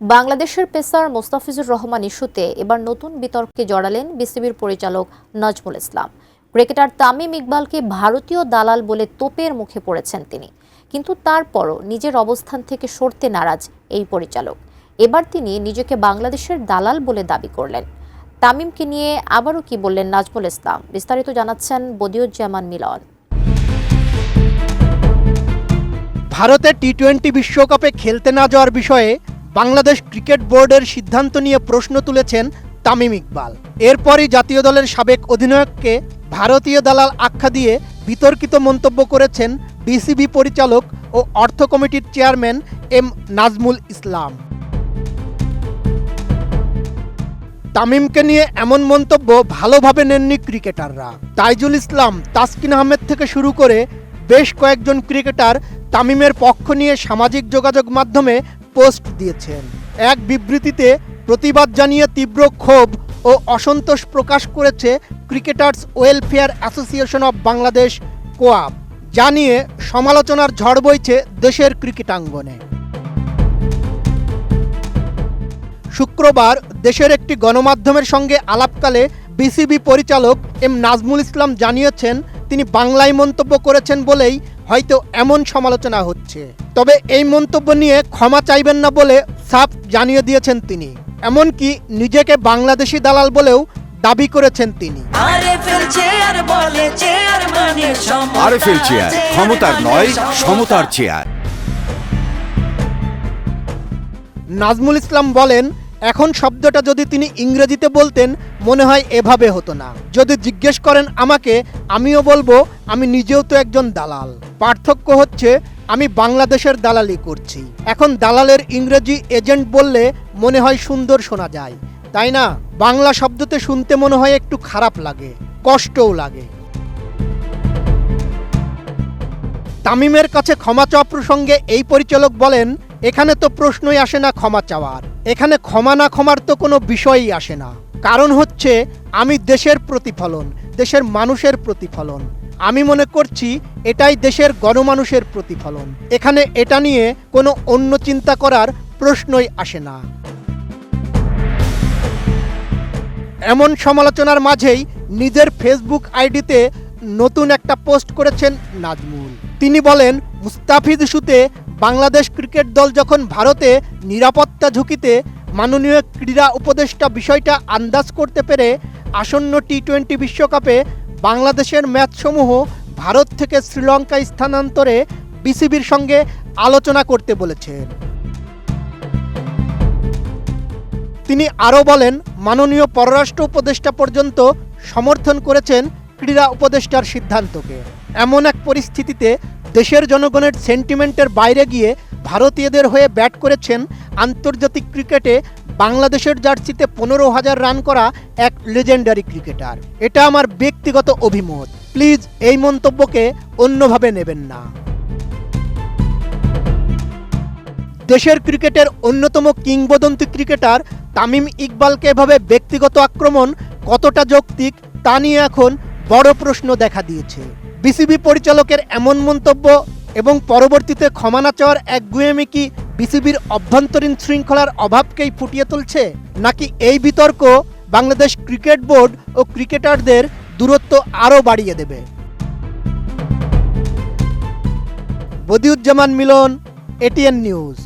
বাংলাদেশের পেসার মোস্তাফিজুর রহমান ইস্যুতে এবার নতুন বিতর্কে জড়ালেন বিসিবির পরিচালক নাজমুল ইসলাম। ক্রিকেটার তামিম ইকবালকে ভারতীয় দালাল বলে তোপের মুখে পড়েছেন তিনি, কিন্তু তারপরও নিজের অবস্থান থেকে সরতে নারাজ এই পরিচালক। এবার তিনি নিজেকে বাংলাদেশের দালাল বলে দাবি করলেন। তামিমকে নিয়ে আবারও কি বললেন নাজমুল ইসলাম, বিস্তারিত জানাচ্ছেন বদিউজ্জামান মিলন। ভারতে টি-20 বিশ্বকাপে খেলতে না যাওয়ার বিষয়ে বাংলাদেশ ক্রিকেট বোর্ডের সিদ্ধান্ত নিয়ে প্রশ্ন তুলেছেন তামিম ইকবাল। এরপরই জাতীয় দলের সাবেক অধিনায়ককে ভারতীয় দালাল আখ্যা দিয়ে বিতর্কিত মন্তব্য করেছেন বিসিবি পরিচালক ও অর্থ কমিটির চেয়ারম্যান এম নাজমুল ইসলাম। তামিমকে নিয়ে এমন মন্তব্য ভালোভাবে নেননি ক্রিকেটাররা। তাইজুল ইসলাম, তাসকিন আহমেদ থেকে শুরু করে বেশ কয়েকজন ক্রিকেটার তামিমের পক্ষ নিয়ে সামাজিক যোগাযোগ মাধ্যমে পোস্ট দিয়েছেন। এক বিবৃতিতে প্রতিবাদ জানিয়ে তীব্র ক্ষোভ ও অসন্তোষ প্রকাশ করেছে cricketers welfare association of Bangladesh কোয়াব, যা নিয়ে সমালোচনার ঝড় বইছে দেশের ক্রিকেটাঙ্গনে। শুক্রবার দেশের একটি গণমাধ্যমের সঙ্গে আলাপকালে বিসিবি পরিচালক এম নাজমুল ইসলাম জানিয়েছেন তিনি বাংলায় মন্তব্য করেছেন বলেই হয়তো এমন সমালোচনা হচ্ছে। তবে এই মন্তব্য নিয়ে ক্ষমা চাইবেন না বলে সাফ জানিয়ে দিয়েছেন তিনি। এমনকি নিজেকে বাংলাদেশি দালাল বলেও দাবি করেছেন তিনি। ক্ষমতার নয়, সমতার চেয়ার। নাজমুল ইসলাম বলেন, এখন শব্দটা যদি তিনি ইংরেজিতে বলতেন মনে হয় এভাবে হতো না। যদি জিজ্ঞেস করেন আমাকে, আমিও বলবো আমি নিজেও তো একজন দালাল। পার্থক্য হচ্ছে আমি বাংলাদেশের দালালি করছি। এখন দালালের ইংরেজি এজেন্ট বললে মনে হয় সুন্দর শোনা যায়, তাই না? বাংলা শব্দতে শুনতে মনে হয় একটু খারাপ লাগে, কষ্টও লাগে। তামিমের কাছে ক্ষমা চাওয়া প্রসঙ্গে এই পরিচালক বলেন, এখানে তো প্রশ্নই আসে না ক্ষমা চাওয়ার। এখানে ক্ষমা না ক্ষমার তো কোনো বিষয়ই আসে না। কারণ হচ্ছে আমি দেশের প্রতিফলন, দেশের মানুষের প্রতিফলন। আমি মনে করছি এটাই দেশের গণমানুষের প্রতিফলন। এখানে এটা নিয়ে কোনো অন্য চিন্তা করার প্রশ্নই আসে না। এমন সমালোচনার মাঝেই নিজের ফেসবুক আইডিতে নতুন একটা পোস্ট করেছেন নাজমুল। তিনি বলেন, মুস্তাফিজ ইস্যুতে বাংলাদেশ ক্রিকেট দল যখন ভারতে নিরাপত্তা ঝুঁকিতে, মাননীয় ক্রীড়া উপদেষ্টা বিষয়টা আন্দাজ করতে পেরে আসন্ন টি-20 বিশ্বকাপে বাংলাদেশের ম্যাচসমূহ ভারত থেকে শ্রীলঙ্কায় স্থানান্তরে বিসিবির সঙ্গে আলোচনা করতে বলেছেন। তিনি আরও বলেন, মাননীয় পররাষ্ট্র উপদেষ্টা পর্যন্ত সমর্থন করেছেন ক্রীড়া উপদেষ্টার সিদ্ধান্তকে। এমন এক পরিস্থিতিতে দেশের জনগণের সেন্টিমেন্টের বাইরে গিয়ে ভারতীয়দের হয়ে ব্যাট করেছেন আন্তর্জাতিক ক্রিকেটে বাংলাদেশের জার্সিতে 15,000 রান করা এক লেজেন্ডারি ক্রিকেটার। এটা আমার ব্যক্তিগত অভিমত। প্লিজ এই মন্তব্যকে অন্যভাবে নেবেন না। দেশের ক্রিকেটের অন্যতম কিংবদন্তি ক্রিকেটার তামিম ইকবালকে এভাবে ব্যক্তিগত আক্রমণ কতটা যৌক্তিক তা নিয়ে এখন বড় প্রশ্ন দেখা দিয়েছে। বিসিবি পরিচালকের এমন মন্তব্য এবং পরবর্তীতে ক্ষমা না চাওয়ার একগুঁয়েমি কি বিসিবির অভ্যন্তরীণ শৃঙ্খলার অভাবকেই ফুটিয়ে তুলছে, নাকি এই বিতর্ক বাংলাদেশ ক্রিকেট বোর্ড ও ক্রিকেটারদের দূরত্ব আরও বাড়িয়ে দেবে? বদিউজ্জামান মিলন, এটিএন নিউজ।